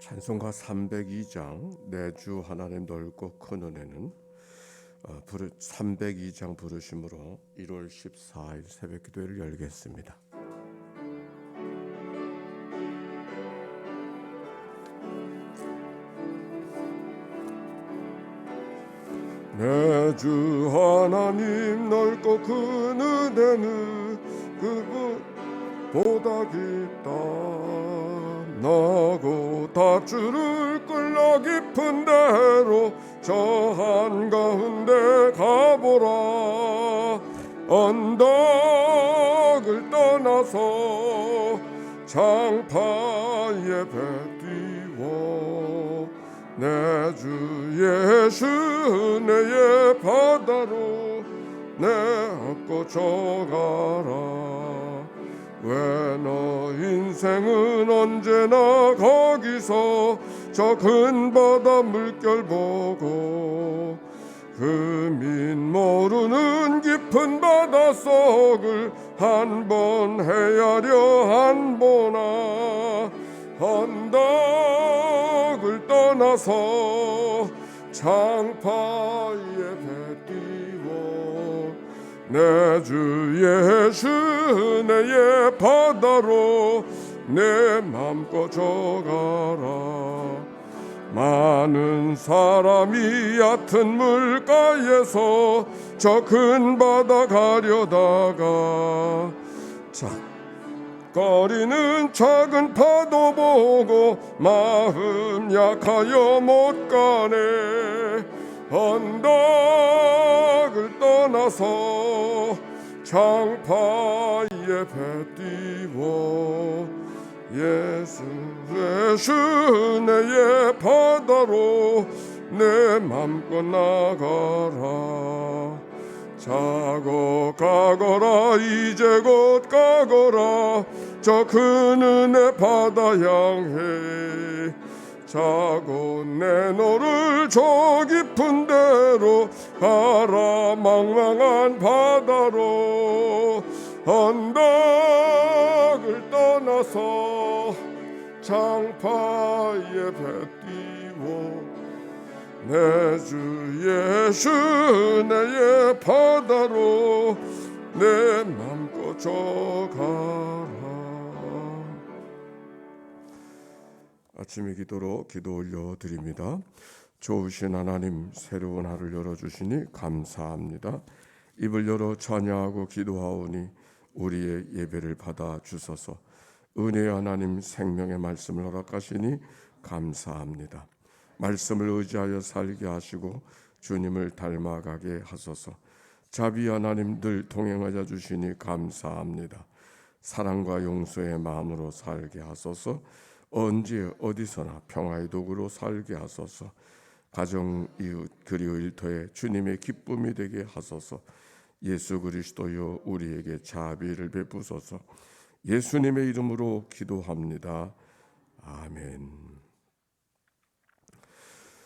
찬송가 302장 내 주 하나님 넓고 큰 은혜는 302장 부르심으로 1월 14일 새벽기도회를 열겠습니다. 내 주 하나님 넓고 큰 은혜는 그분보다 깊다. 나고 닷줄을 끌러 깊은 데로 저 한가운데 가보라. 언덕을 떠나서 장파에 배 띄워 내 주 예수 은혜의 바다로 내 업고 저가라. 왜 너 인생은 언제나 거기서 저 큰 바다 물결 보고 금인 모르는 깊은 바닷속을 한 번 헤아려 한 보나. 언덕을 떠나서 장파에 배 띄워 내 주 예수 은혜의 바다로 내 맘껏 저가라. 많은 사람이 얕은 물가에서 저 큰 바다 가려다가 거리는 작은 파도 보고 마음 약하여 못 가네. 언덕을 떠나서 장파에 배 띄워 예수 은혜의 바다로 내 맘껏 나가라. 자고 가거라 이제 곧 가거라 저 큰 은혜 바다 향해. 자고 내 너를 저 깊은 데로 가라. 망망한 바다로 언덕을 떠나서 장파에 배 띄워 내 주 예수 은혜의 바다로 내 맘껏 저가라. 아침의 기도로 기도 올려드립니다. 좋으신 하나님, 새로운 하루를 열어주시니 감사합니다. 입을 열어 찬양하고 기도하오니 우리의 예배를 받아 주소서. 은혜의 하나님, 생명의 말씀을 허락하시니 감사합니다. 말씀을 의지하여 살게 하시고 주님을 닮아가게 하소서. 자비 하나님 늘 동행하여 주시니 감사합니다. 사랑과 용서의 마음으로 살게 하소서. 언제 어디서나 평화의 도구로 살게 하소서. 가정, 이웃, 그리고 일터에 주님의 기쁨이 되게 하소서. 예수 그리스도여 우리에게 자비를 베푸소서. 예수님의 이름으로 기도합니다. 아멘.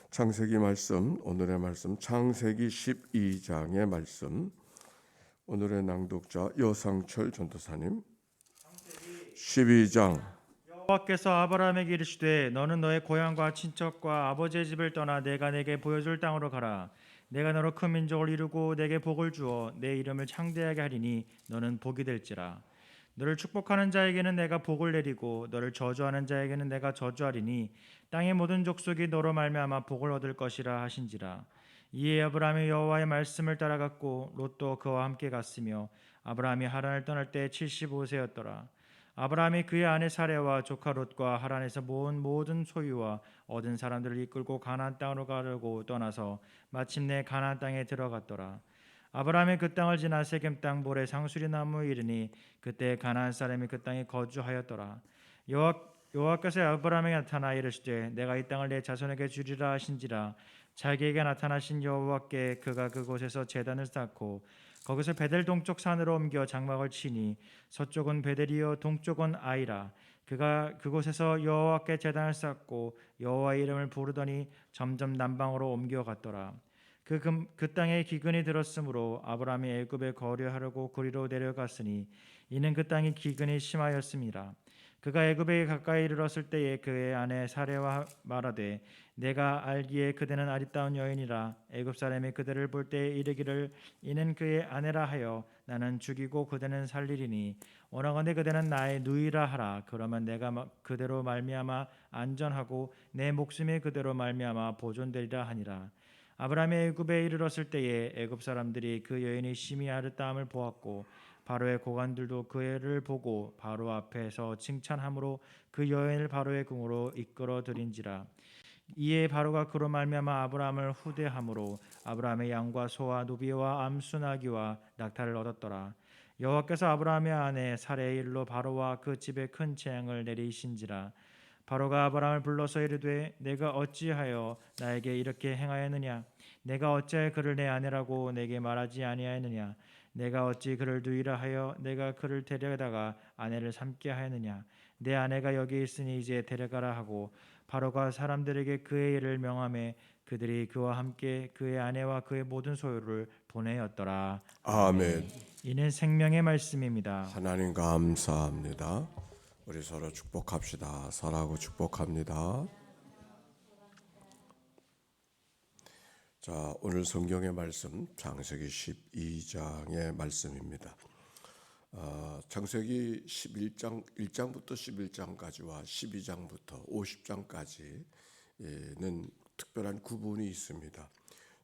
창세기 말씀, 오늘의 말씀 창세기 12장의 말씀. 오늘의 낭독자 여상철 전도사님. 12장. 여호와께서 아브라함에게 이르시되 너는 너의 고향과 친척과 아버지의 집을 떠나 내가 내게 보여줄 땅으로 가라. 내가 너로 큰 민족을 이루고 내게 복을 주어 내 이름을 창대하게 하리니 너는 복이 될지라. 너를 축복하는 자에게는 내가 복을 내리고 너를 저주하는 자에게는 내가 저주하리니 땅의 모든 족속이 너로 말미암아 복을 얻을 것이라 하신지라. 이에 아브라함이 여호와의 말씀을 따라갔고 롯도 그와 함께 갔으며 아브라함이 하란을 떠날 때 75세였더라. 아브라함이 그의 아내 사레와 조카 롯과 하란에서 모은 모든 소유와 얻은 사람들을 이끌고 가나안 땅으로 가려고 떠나서 마침내 가나안 땅에 들어갔더라. 아브라함이 그 땅을 지나 세겜 땅 볼에 상수리 나무에 이르니 그때 가나안 사람이 그 땅에 거주하였더라. 여호와께서 아브라함에게 나타나 이르시되 내가 이 땅을 내 자손에게 주리라 하신지라. 자기에게 나타나신 여호와께 그가 그곳에서 제단을 쌓고 거기서 베델 동쪽 산으로 옮겨 장막을 치니 서쪽은 베델이요 동쪽은 아이라. 그가 그곳에서 여호와께 제단을 쌓고 여호와의 이름을 부르더니 점점 남방으로 옮겨갔더라. 그 땅에 기근이 들었으므로 아브라함이 애굽에 거류하려고 그리로 내려갔으니 이는 그 땅이 기근이 심하였음이라. 그가 애굽에 가까이 이르렀을 때에 그의 아내 사레와 말하되 내가 알기에 그대는 아리따운 여인이라 애굽 사람이 그대를 볼 때에 이르기를 이는 그의 아내라 하여 나는 죽이고 그대는 살리리니 원하건대 그대는 나의 누이라 하라. 그러면 내가 그대로 말미암아 안전하고 내 목숨이 그대로 말미암아 보존되리라 하니라. 아브라함이 애굽에 이르렀을 때에 애굽 사람들이 그 여인이 심히 아르따움을 보았고 바로의 고관들도 그 애를 보고 바로 앞에서 칭찬함으로 그 여인을 바로의 궁으로 이끌어 들인지라. 이에 바로가 그로 말미암아 아브라함을 후대함으로 아브라함의 양과 소와 노비와 암수 나귀와 낙타를 얻었더라. 여호와께서 아브라함의 아내 사레의 일로 바로와 그 집에 큰 재앙을 내리신지라. 바로가 아브라함을 불러서 이르되 내가 어찌하여 나에게 이렇게 행하였느냐? 내가 어찌하여 그를 내 아내라고 내게 말하지 아니하였느냐? 내가 어찌 그를 두이라 하여 내가 그를 데려다가 아내를 삼게 하였느냐? 내 아내가 여기 있으니 이제 데려가라 하고 바로가 사람들에게 그의 일을 명하매 그들이 그와 함께 그의 아내와 그의 모든 소유를 보내었더라. 아멘. 이는 생명의 말씀입니다. 하나님 감사합니다. 우리 서로 축복합시다. 사랑하고 축복합니다. 자, 오늘 성경의 말씀 창세기 12장의 말씀입니다. 창세기 11장 1장부터 11장까지와 12장부터 50장까지는 특별한 구분이 있습니다.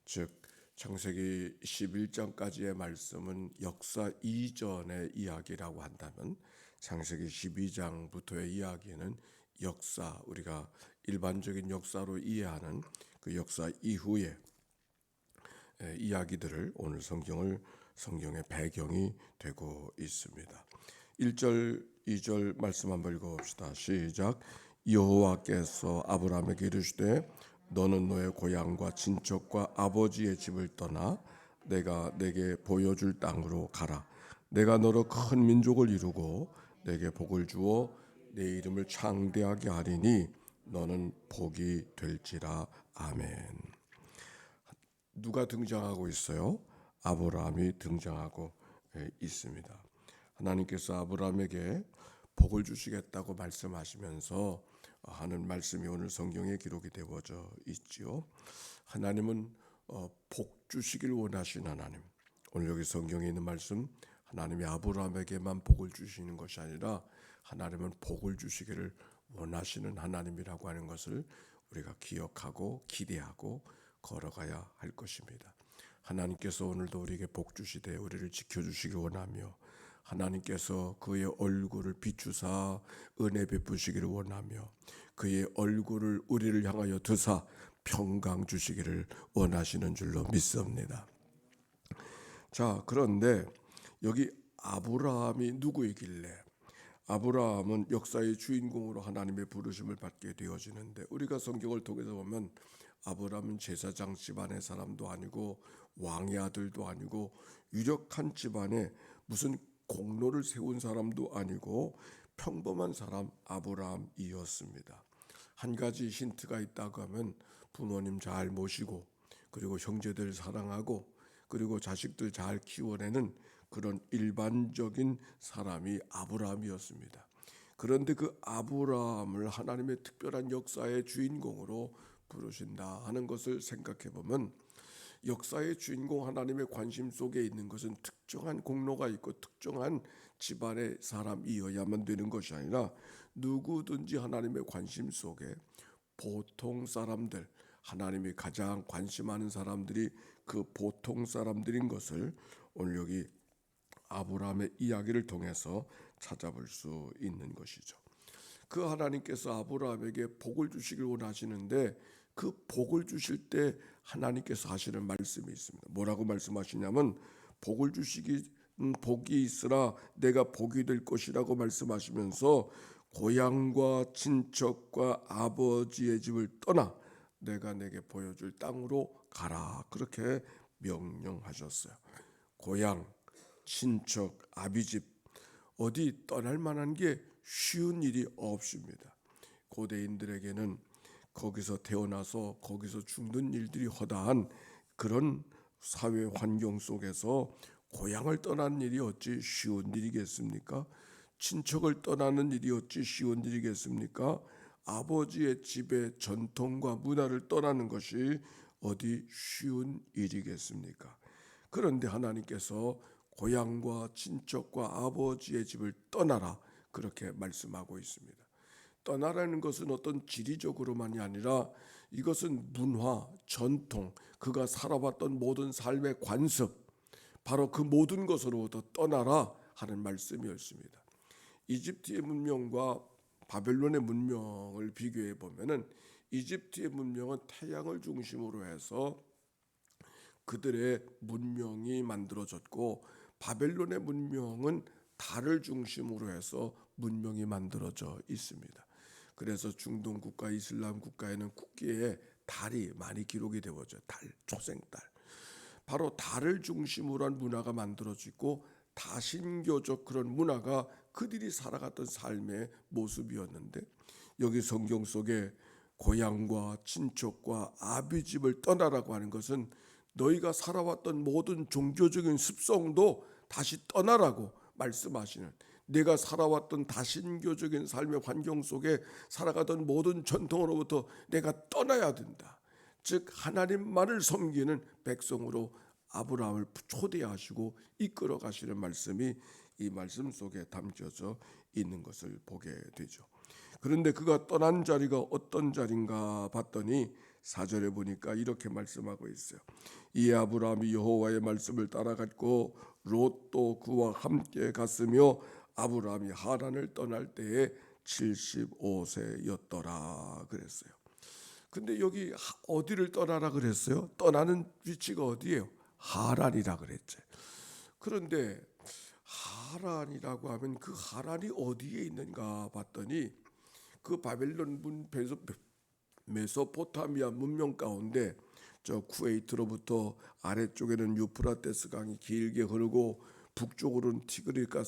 즉 창세기 11장까지의 말씀은 역사 이전의 이야기라고 한다면 창세기 12장부터의 이야기는 역사, 우리가 일반적인 역사로 이해하는 그 역사 이후의 이야기들을 오늘 성경의 배경이 되고 있습니다. 1절, 2절 말씀 한번 읽어봅시다. 시작. 여호와께서 아브라함에게 이르시되 너는 너의 고향과 친척과 아버지의 집을 떠나 내가 내게 보여줄 땅으로 가라. 내가 너로 큰 민족을 이루고 내게 복을 주어 내 이름을 창대하게 하리니 너는 복이 될지라. 아멘. 누가 등장하고 있어요? 아브라함이 등장하고 있습니다. 하나님께서 아브라함에게 복을 주시겠다고 말씀하시면서 하는 말씀이 오늘 성경에 기록이 되어져 있지요. 하나님은 복 주시길 원하신 하나님. 오늘 여기 성경에 있는 말씀, 하나님이 아브라함에게만 복을 주시는 것이 아니라 하나님은 복을 주시기를 원하시는 하나님이라고 하는 것을 우리가 기억하고 기대하고 걸어가야 할 것입니다. 하나님께서 오늘도 우리에게 복 주시되 우리를 지켜주시기 원하며 하나님께서 그의 얼굴을 비추사 은혜 베푸시기를 원하며 그의 얼굴을 우리를 향하여 드사 평강 주시기를 원하시는 줄로 믿습니다. 자, 그런데 여기 아브라함이 누구이길래 아브라함은 역사의 주인공으로 하나님의 부르심을 받게 되어지는데 우리가 성경을 통해서 보면 아브라함은 제사장 집안의 사람도 아니고 왕의 아들도 아니고 유력한 집안에 무슨 공로를 세운 사람도 아니고 평범한 사람 아브라함이었습니다. 한 가지 힌트가 있다고 하면 부모님 잘 모시고 그리고 형제들 사랑하고 그리고 자식들 잘 키워내는 그런 일반적인 사람이 아브라함이었습니다. 그런데 그 아브라함을 하나님의 특별한 역사의 주인공으로 부르신다 하는 것을 생각해 보면 역사의 주인공 하나님의 관심 속에 있는 것은 특정한 공로가 있고 특정한 집안의 사람이어야만 되는 것이 아니라 누구든지 하나님의 관심 속에 보통 사람들, 하나님이 가장 관심하는 사람들이 그 보통 사람들인 것을 오늘 여기 아브라함의 이야기를 통해서 찾아볼 수 있는 것이죠. 그 하나님께서 아브라함에게 복을 주시길 원하시는데 그 복을 주실 때 하나님께서 하시는 말씀이 있습니다. 뭐라고 말씀하시냐면 복을 주시기 복이 있으라 내가 복이 될 것이라고 말씀하시면서 고향과 친척과 아버지의 집을 떠나 내가 내게 보여줄 땅으로 가라 그렇게 명령하셨어요. 고향, 친척, 아비집 어디 떠날 만한 게 쉬운 일이 없습니다. 고대인들에게는 거기서 태어나서 거기서 죽는 일들이 허다한 그런 사회 환경 속에서 고향을 떠나는 일이 어찌 쉬운 일이겠습니까? 친척을 떠나는 일이 어찌 쉬운 일이겠습니까? 아버지의 집의 전통과 문화를 떠나는 것이 어디 쉬운 일이겠습니까? 그런데 하나님께서 고향과 친척과 아버지의 집을 떠나라 그렇게 말씀하고 있습니다. 떠나라는 것은 어떤 지리적으로만이 아니라 이것은 문화, 전통, 그가 살아왔던 모든 삶의 관습, 바로 그 모든 것으로부터 떠나라 하는 말씀이었습니다. 이집트의 문명과 바벨론의 문명을 비교해 보면은 이집트의 문명은 태양을 중심으로 해서 그들의 문명이 만들어졌고, 바벨론의 문명은 달을 중심으로 해서 문명이 만들어져 있습니다. 그래서 중동 국가, 이슬람 국가에는 국기에 달이 많이 기록이 되어져. 달, 초생달. 바로 달을 중심으로 한 문화가 만들어지고 다신교적 그런 문화가 그들이 살아갔던 삶의 모습이었는데, 여기 성경 속에 고향과 친척과 아비집을 떠나라고 하는 것은 너희가 살아왔던 모든 종교적인 습성도 다시 떠나라고 말씀하시는, 내가 살아왔던 다신교적인 삶의 환경 속에 살아가던 모든 전통으로부터 내가 떠나야 된다. 즉 하나님만을 섬기는 백성으로 아브라함을 초대하시고 이끌어 가시는 말씀이 이 말씀 속에 담겨져 있는 것을 보게 되죠. 그런데 그가 떠난 자리가 어떤 자리인가 봤더니 4절에 보니까 이렇게 말씀하고 있어요. 이에 아브라함이 여호와의 말씀을 따라갔고 롯도 그와 함께 갔으며 아브라함이 하란을 떠날 때에 75세였더라 그랬어요. 근데 여기 어디를 떠나라 그랬어요? 떠나는 위치가 어디예요? 하란이라 그랬죠. 그런데 하란이라고 하면 그 하란이 어디에 있는가 봤더니 그 바벨론 메소포타미아 문명 가운데 저 쿠웨이트로부터 아래쪽에는 유프라테스 강이 길게 흐르고 북쪽으로는 티그리스가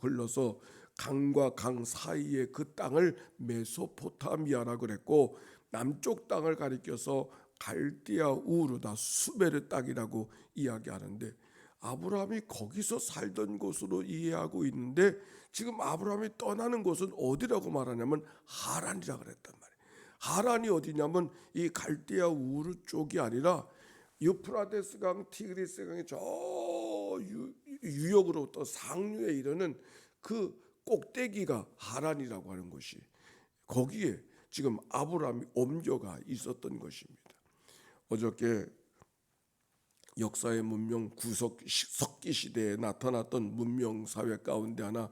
흘러서 강과 강 사이의 그 땅을 메소포타미아라 그랬고, 남쪽 땅을 가리켜서 갈디아 우르다 수메르 땅이라고 이야기하는데, 아브라함이 거기서 살던 곳으로 이해하고 있는데 지금 아브라함이 떠나는 곳은 어디라고 말하냐면 하란이라 그랬단 말이에요. 하란이 어디냐면 이 갈디아 우르 쪽이 아니라 유프라테스 강, 티그리스 강의 저 유역으로부터 상류에 이르는 그 꼭대기가 하란이라고 하는 것이, 거기에 지금 아브라함이 옮겨가 있었던 것입니다. 어저께 역사의 문명 석기 시대에 나타났던 문명 사회 가운데 하나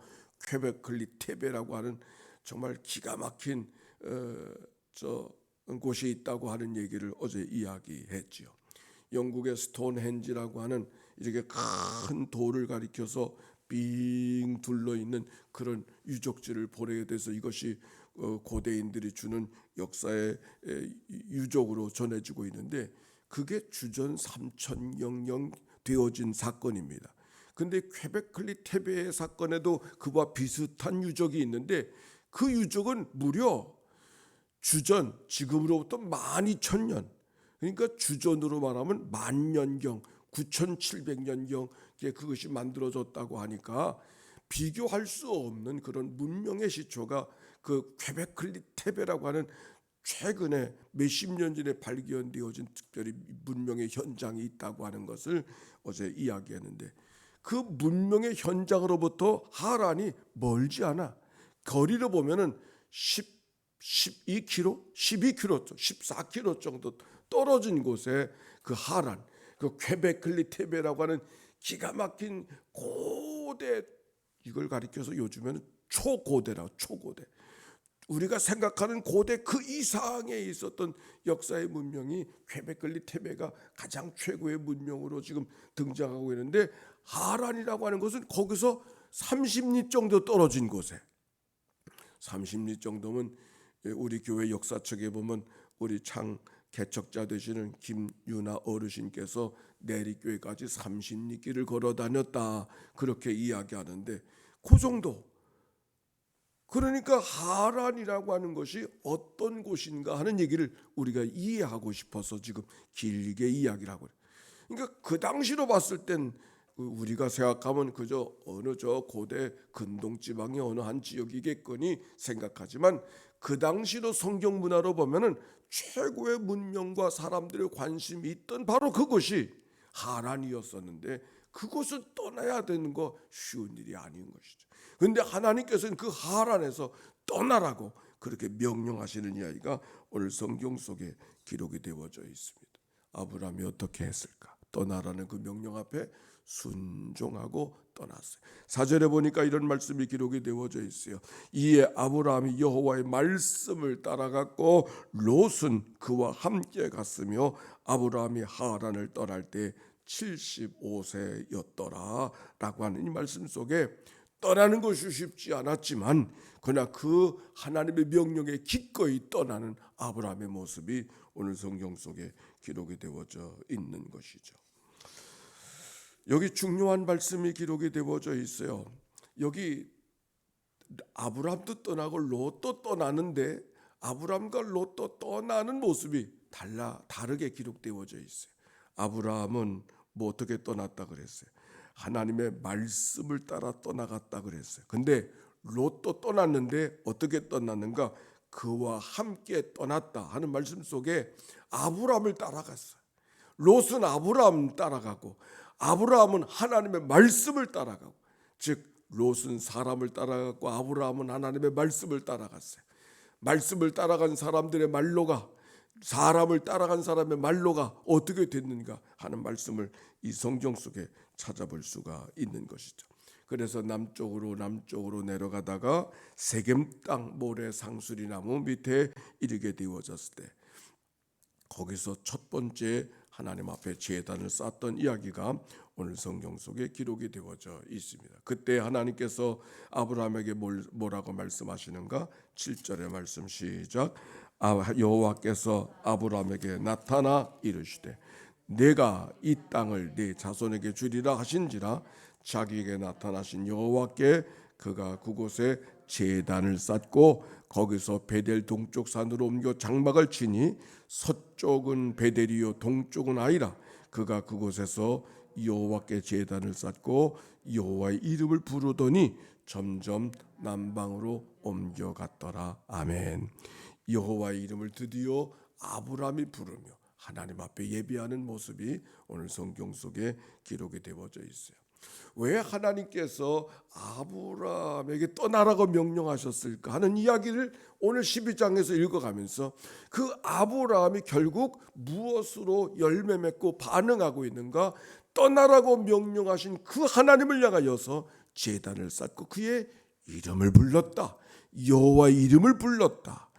퀘베클리 테베라고 하는 정말 기가 막힌 곳이 있다고 하는 얘기를 어제 이야기했지요. 영국의 스톤헨지라고 하는 이렇게 큰 돌을 가리켜서 빙 둘러 있는 그런 유적지를 보게 돼서 이것이 고대인들이 주는 역사의 유적으로 전해지고 있는데, 그게 주전 3000년 되어진 사건입니다. 근데 퀘베클리 테베의 사건에도 그와 비슷한 유적이 있는데, 그 유적은 무려 주전, 지금으로부터 12000년, 그러니까 주전으로 말하면 만년경, 9700년경에 그것이 만들어졌다고 하니까 비교할 수 없는 그런 문명의 시초가 그 퀘베클리 테베라고 하는 최근에 몇십 년 전에 발견되어진 특별히 문명의 현장이 있다고 하는 것을 어제 이야기했는데, 그 문명의 현장으로부터 하란이 멀지 않아. 거리로 보면은 12km, 12km, 14km 정도 떨어진 곳에 그 하란, 그 퀘베클리 테베라고 하는 기가 막힌 고대, 이걸 가리켜서 요즘에는 초고대라고, 초고대. 우리가 생각하는 고대 그 이상에 있었던 역사의 문명이 퀘베클리 테베가 가장 최고의 문명으로 지금 등장하고 있는데, 하란이라고 하는 것은 거기서 30리 정도 떨어진 곳에, 30리 정도면 우리 교회 역사책에 보면 우리 창 개척자 되시는 김유나 어르신께서 내리교회까지 30리 길을 걸어 다녔다 그렇게 이야기하는데, 그 정도. 그러니까 하란이라고 하는 것이 어떤 곳인가 하는 얘기를 우리가 이해하고 싶어서 지금 길게 이야기를 하고 있어요. 그러니까 그 당시로 봤을 땐 우리가 생각하면 그저 어느 저 고대 근동 지방의 어느 한 지역이겠거니 생각하지만 그 당시로 성경 문화로 보면은 최고의 문명과 사람들의 관심이 있던 바로 그곳이 하란이었었는데 그곳을 떠나야 되는 거 쉬운 일이 아닌 것이죠. 그런데 하나님께서는 그 하란에서 떠나라고 그렇게 명령하시는 이야기가 오늘 성경 속에 기록이 되어져 있습니다. 아브라함이 어떻게 했을까? 떠나라는 그 명령 앞에 순종하고 떠났어요. 4절에 보니까 이런 말씀이 기록이 되어져 있어요. 이에 아브라함이 여호와의 말씀을 따라갔고 롯은 그와 함께 갔으며 아브라함이 하란을 떠날 때 75세였더라 라고 하는 이 말씀 속에 떠나는 것이 쉽지 않았지만 그러나 그 하나님의 명령에 기꺼이 떠나는 아브라함의 모습이 오늘 성경 속에 기록이 되어져 있는 것이죠. 여기 중요한 말씀이 기록이 되어져 있어요. 여기 아브라함도 떠나고 롯도 떠나는데 아브라함과 롯도 떠나는 모습이 다르게 기록되어져 있어요. 아브라함은 뭐 어떻게 떠났다 그랬어요? 하나님의 말씀을 따라 떠나갔다 그랬어요. 근데 롯도 떠났는데 어떻게 떠났는가? 그와 함께 떠났다 하는 말씀 속에 아브라함을 따라갔어요. 롯은 아브라함 따라가고 아브라함은 하나님의 말씀을 따라가고, 즉 롯은 사람을 따라갔고 아브라함은 하나님의 말씀을 따라갔어요. 말씀을 따라간 사람들의 말로가, 사람을 따라간 사람의 말로가 어떻게 됐는가 하는 말씀을 이 성경 속에 찾아볼 수가 있는 것이죠. 그래서 남쪽으로 내려가다가 세겜 땅 모래 상수리 나무 밑에 이르게 되어졌을 때 거기서 첫 번째 하나님 앞에 제단을 쌓았던 이야기가 오늘 성경 속에 기록이 되어져 있습니다. 그때 하나님께서 아브라함에게 뭐라고 말씀하시는가? 7절의 말씀 시작. 여호와께서 아브라함에게 나타나 이르시되 내가 이 땅을 네 자손에게 주리라 하신지라. 자기에게 나타나신 여호와께 그가 그곳에 제단을 쌓고 거기서 베델 동쪽 산으로 옮겨 장막을 치니 서쪽은 베델이요 동쪽은 아이라. 그가 그곳에서 여호와께 제단을 쌓고 여호와의 이름을 부르더니 점점 남방으로 옮겨갔더라. 아멘. 여호와의 이름을 드디어 아브라함이 부르며 하나님 앞에 예배하는 모습이 오늘 성경 속에 기록이 되어져 있어요. 왜 하나님께서 아브라함에게 떠나라고 명령하셨을까 하는 이야기를 오늘 12장에서 읽어가면서 그 아브라함이 결국 무엇으로 열매 맺고 반응하고 있는가? 떠나라고 명령하신 그 하나님을 향하여서 제단을 쌓고 그의 이름을 불렀다. 여호와의 이름을 불렀다.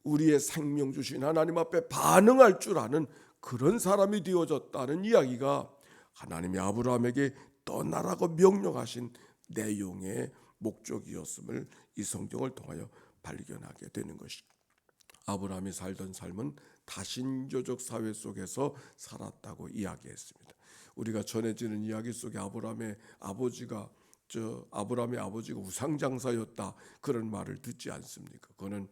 우리의 생명 주신 하나님 앞에 반응할 줄 아는 그런 사람이 되어졌다는 이야기가 하나님이 아브라함에게 떠나라고 명령하신 내용의 목적이었음을 이 성경을 통하여 발견하게 되는 것입니다. 아브라함이 살던 삶은 다신교적 사회 속에서 살았다고 이야기했습니다. 우리가 전해지는 이야기 속에 아브라함의 아버지가 우상장사였다 그런 말을 듣지 않습니까? 그거는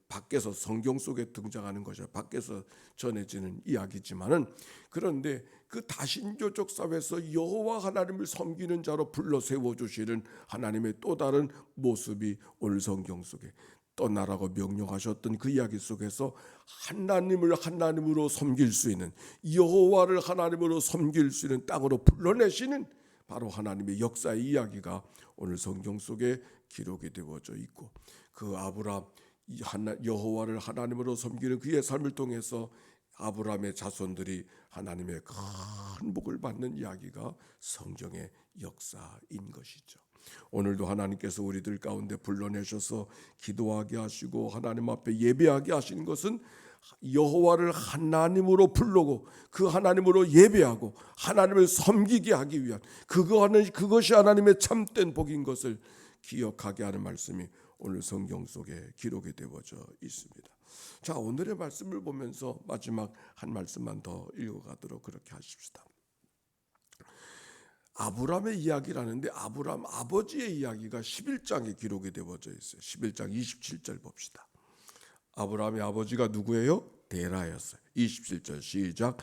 밖에서 성경 속에 등장하는 것이 밖에서 전해지는 이야기지만은, 그런데 그 다신교적 사회에서 여호와 하나님을 섬기는 자로 불러 세워 주시는 하나님의 또 다른 모습이 오늘 성경 속에 떠나라고 명령하셨던 그 이야기 속에서 하나님을 하나님으로 섬길 수 있는, 여호와를 하나님으로 섬길 수 있는 땅으로 불러내시는 바로 하나님의 역사의 이야기가 오늘 성경 속에 기록이 되어져 있고, 그 아브라함 여호와를 하나님으로 섬기는 그의 삶을 통해서 아브라함의 자손들이 하나님의 큰 복을 받는 이야기가 성경의 역사인 것이죠. 오늘도 하나님께서 우리들 가운데 불러내셔서 기도하게 하시고 하나님 앞에 예배하게 하시는 것은 여호와를 하나님으로 부르고 그 하나님으로 예배하고 하나님을 섬기게 하기 위한 그것이 하나님의 참된 복인 것을 기억하게 하는 말씀이 오늘 성경 속에 기록이 되어져 있습니다. 자, 오늘의 말씀을 보면서 마지막 한 말씀만 더 읽어가도록 그렇게 하십시다. 아브라함의 이야기라는데 아브라함 아버지의 이야기가 11장에 기록이 되어져 있어요. 11장 27절 봅시다. 아브라함의 아버지가 누구예요? 데라였어요. 27절 시작.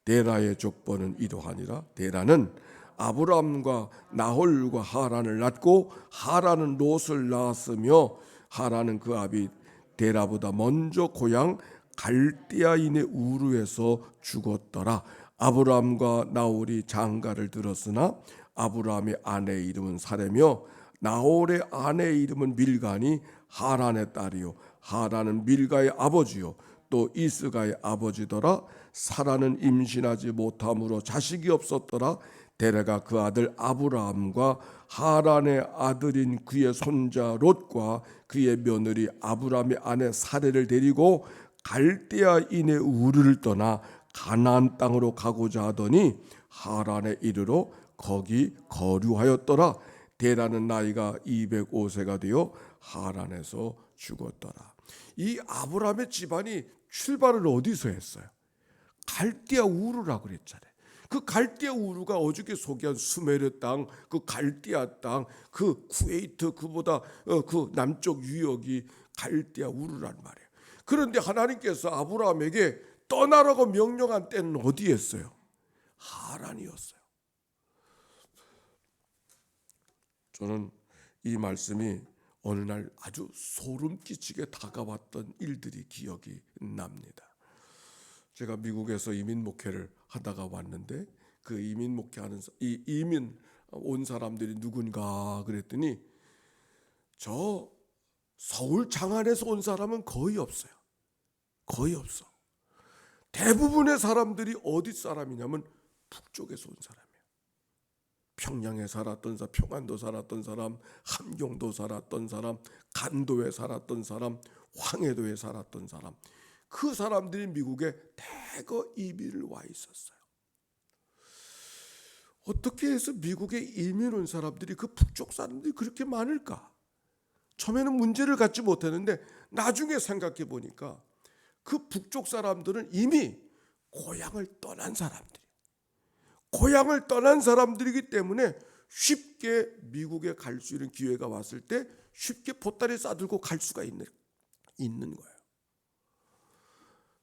데라의 족보는 이러하니라. 데라는 아브람과 나홀과 하란을 낳고 하란은 롯을 낳았으며 하란은 그 아비 데라보다 먼저 고향 갈대아인의 우르에서 죽었더라. 아브람과 나홀이 장가를 들었으나 아브람의 아내의 이름은 사레며 나홀의 아내의 이름은 밀가니 하란의 딸이요 하란은 밀가의 아버지요 또 이스가의 아버지더라. 사라는 임신하지 못함으로 자식이 없었더라. 데레가 그 아들 아브라함과 하란의 아들인 그의 손자 롯과 그의 며느리 아브라함의 아내 사레를 데리고 갈대아인의 우르를 떠나 가나안 땅으로 가고자 하더니 하란에 이르러 거기 거류하였더라. 데라는 나이가 205세가 되어 하란에서 죽었더라. 이 아브라함의 집안이 출발을 어디서 했어요? 갈대아 우르라고 그랬잖아요. 그 갈대아 우르가 어저께 소개한 수메르 땅, 그 갈대아 땅, 그 쿠웨이트 그보다 그 남쪽 유역이 갈대아 우르란 말이에요. 그런데 하나님께서 아브라함에게 떠나라고 명령한 때는 어디였어요? 하란이었어요. 저는 이 말씀이 어느 날 아주 소름 끼치게 다가왔던 일들이 기억이 납니다. 제가 미국에서 이민 목회를 하다가 왔는데 그 이민 목회하는 이민 온 사람들이 누군가 그랬더니 저 서울 장안에서 온 사람은 거의 없어요. 거의 없어. 대부분의 사람들이 어디 사람이냐면 북쪽에서 온 사람이에요. 평양에 살았던 사람, 평안도 살았던 사람, 함경도 살았던 사람, 간도에 살았던 사람, 황해도에 살았던 사람, 그 사람들이 미국에 대거 이민을 와 있었어요. 어떻게 해서 미국에 이민 온 사람들이 그 북쪽 사람들이 그렇게 많을까? 처음에는 문제를 갖지 못했는데 나중에 생각해 보니까 그 북쪽 사람들은 이미 고향을 떠난 사람들이에요. 고향을 떠난 사람들이기 때문에 쉽게 미국에 갈 수 있는 기회가 왔을 때 쉽게 보따리 싸들고 갈 수가 있는 거예요.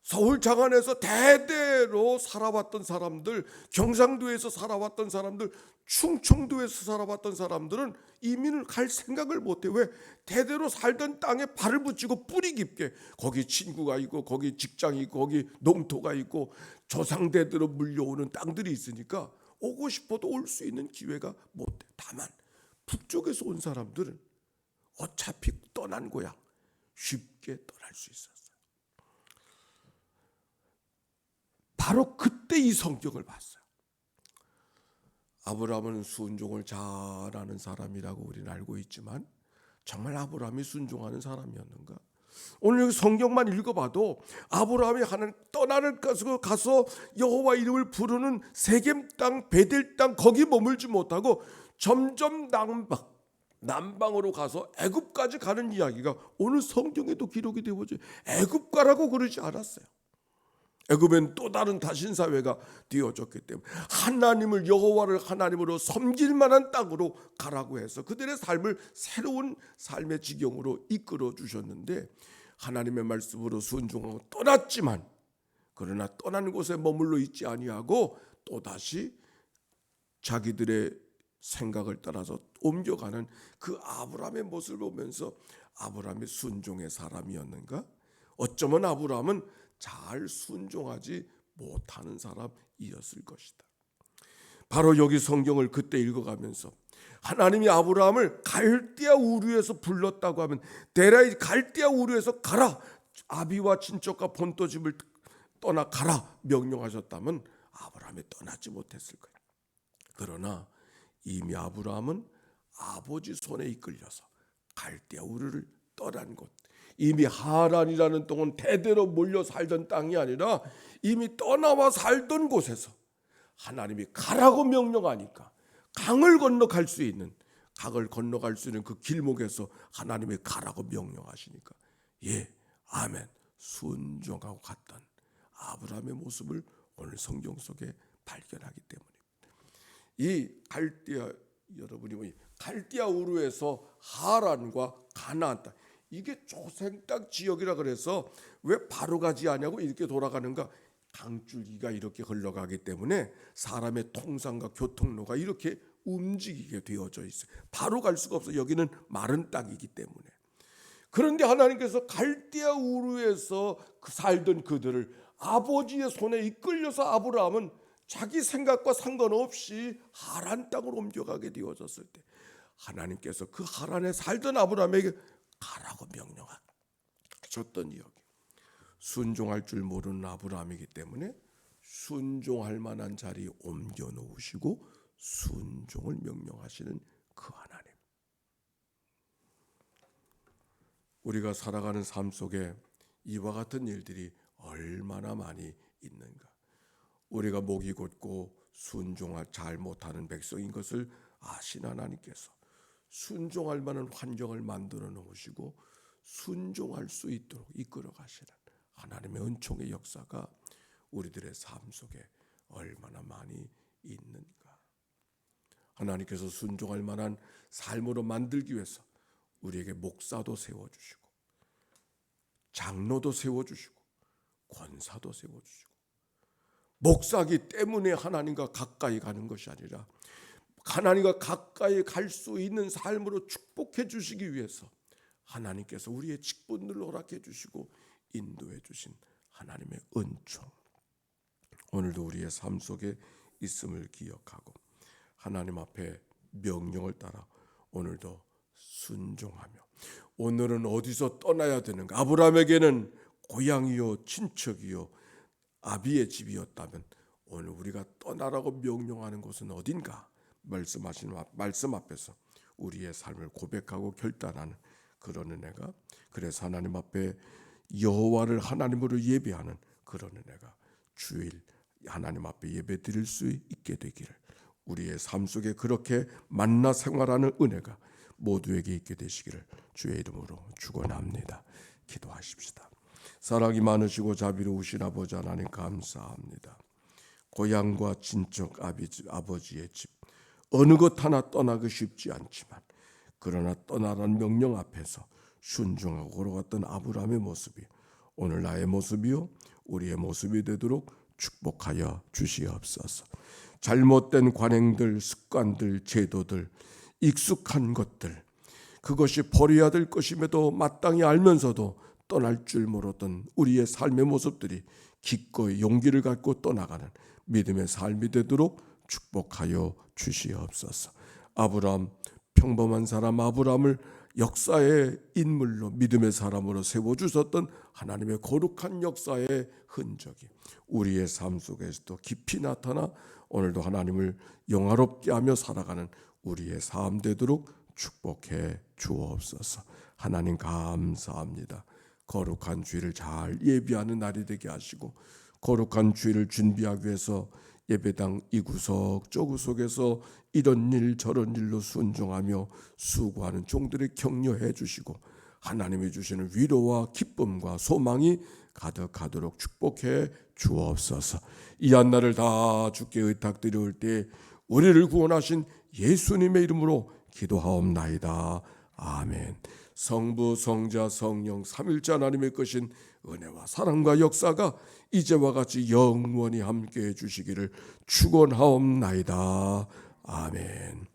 서울 장안에서 대대로 살아왔던 사람들, 경상도에서 살아왔던 사람들, 충청도에서 살아왔던 사람들은 이민을 갈 생각을 못해. 왜? 대대로 살던 땅에 발을 붙이고 뿌리 깊게 거기 친구가 있고 거기 직장이 있고 거기 농토가 있고 조상대대로 물려오는 땅들이 있으니까 오고 싶어도 올 수 있는 기회가 못해. 다만 북쪽에서 온 사람들은 어차피 떠난 고향 쉽게 떠날 수 있었어요. 바로 그때 이 성경을 봤어요. 아브라함은 순종을 잘하는 사람이라고 우리는 알고 있지만 정말 아브라함이 순종하는 사람이었는가? 오늘 여기 성경만 읽어봐도 아브라함이 하나님 떠나는 가서 여호와 이름을 부르는 세겜 땅, 베델 땅 거기 머물지 못하고 점점 남방으로 가서 애굽까지 가는 이야기가 오늘 성경에도 기록이 되어져. 애굽 가라고 그러지 않았어요. 애굽엔 또 다른 다신사회가 되어졌기 때문에 하나님을 여호와를 하나님으로 섬길 만한 땅으로 가라고 해서 그들의 삶을 새로운 삶의 지경으로 이끌어 주셨는데 하나님의 말씀으로 순종하고 떠났지만 그러나 떠난 곳에 머물러 있지 아니하고 또다시 자기들의 생각을 따라서 옮겨가는 그 아브라함의 모습을 보면서 아브라함이 순종의 사람이었는가? 어쩌면 아브라함은 잘 순종하지 못하는 사람이었을 것이다. 바로 여기 성경을 그때 읽어가면서 하나님이 아브라함을 갈대아 우르에서 불렀다고 하면 데라의 갈대아 우르에서 가라, 아비와 친척과 본토 집을 떠나 가라 명령하셨다면 아브라함이 떠나지 못했을 거예요. 그러나 이미 아브라함은 아버지 손에 이끌려서 갈대아 우르를 떠난 곳, 이미 하란이라는 땅은 대대로 몰려 살던 땅이 아니라 이미 떠나와 살던 곳에서 하나님이 가라고 명령하니까 강을 건너갈 수 있는 그 길목에서 하나님이 가라고 명령하시니까 아멘 순종하고 갔던 아브라함의 모습을 오늘 성경 속에 발견하기 때문입니다. 이 갈대아 여러분이 갈대아 우르에서 하란과 가나안 땅, 이게 조생 땅 지역이라 그래서 왜 바로 가지 않냐고 이렇게 돌아가는가? 강줄기가 이렇게 흘러가기 때문에 사람의 통상과 교통로가 이렇게 움직이게 되어져 있어요. 바로 갈 수가 없어요. 여기는 마른 땅이기 때문에. 그런데 하나님께서 갈대아 우르에서 살던 그들을 아버지의 손에 이끌려서 아브라함은 자기 생각과 상관없이 하란 땅으로 옮겨가게 되어졌을 때 하나님께서 그 하란에 살던 아브라함에게 가라고 명령하셨던 이야기. 순종할 줄 모르는 아브라함이기 때문에 순종할 만한 자리에 옮겨 놓으시고 순종을 명령하시는 그 하나님. 우리가 살아가는 삶 속에 이와 같은 일들이 얼마나 많이 있는가. 우리가 목이 곧고 순종을 잘 못하는 백성인 것을 아신 하나님께서 순종할 만한 환경을 만들어 놓으시고 순종할 수 있도록 이끌어 가시는 하나님의 은총의 역사가 우리들의 삶 속에 얼마나 많이 있는가. 하나님께서 순종할 만한 삶으로 만들기 위해서 우리에게 목사도 세워주시고 장로도 세워주시고 권사도 세워주시고, 목사기 때문에 하나님과 가까이 가는 것이 아니라 하나님과 가까이 갈 수 있는 삶으로 축복해 주시기 위해서 하나님께서 우리의 직분들을 허락해 주시고 인도해 주신 하나님의 은총, 오늘도 우리의 삶 속에 있음을 기억하고 하나님 앞에 명령을 따라 오늘도 순종하며, 오늘은 어디서 떠나야 되는가? 아브라함에게는 고향이요 친척이요 아비의 집이었다면 오늘 우리가 떠나라고 명령하는 곳은 어딘가? 말씀 앞에서 우리의 삶을 고백하고 결단하는 그런 은혜가, 그래서 하나님 앞에 여호와를 하나님으로 예배하는 그런 은혜가 주일 하나님 앞에 예배 드릴 수 있게 되기를, 우리의 삶 속에 그렇게 만나 생활하는 은혜가 모두에게 있게 되시기를 주의 이름으로 축원합니다. 기도하십시다. 사랑이 많으시고 자비로우신 아버지 하나님 감사합니다. 고향과 친척 아버지의 집 어느 것 하나 떠나기 쉽지 않지만 그러나 떠나라는 명령 앞에서 순종하고 걸어갔던 아브라함의 모습이 오늘 나의 모습이요 우리의 모습이 되도록 축복하여 주시옵소서. 잘못된 관행들, 습관들, 제도들, 익숙한 것들, 그것이 버려야 될 것임에도 마땅히 알면서도 떠날 줄 모르던 우리의 삶의 모습들이 기꺼이 용기를 갖고 떠나가는 믿음의 삶이 되도록 축복하여 주시옵소서. 아브라함, 평범한 사람 아브라함을 역사의 인물로 믿음의 사람으로 세워주셨던 하나님의 거룩한 역사의 흔적이 우리의 삶 속에서도 깊이 나타나 오늘도 하나님을 영화롭게 하며 살아가는 우리의 삶 되도록 축복해 주옵소서. 하나님 감사합니다. 거룩한 주일을 잘 예비하는 날이 되게 하시고 거룩한 주일을 준비하기 위해서 예배당 이 구석 저 구석에서 이런 일 저런 일로 순종하며 수고하는 종들을 격려해 주시고 하나님이 주시는 위로와 기쁨과 소망이 가득하도록 축복해 주옵소서. 이 한날을 다 주께 의탁드릴 때 우리를 구원하신 예수님의 이름으로 기도하옵나이다. 아멘. 성부 성자 성령 삼일째 하나님의 것인 은혜와 사랑과 역사가 이제와 같이 영원히 함께해 주시기를 축원하옵나이다. 아멘.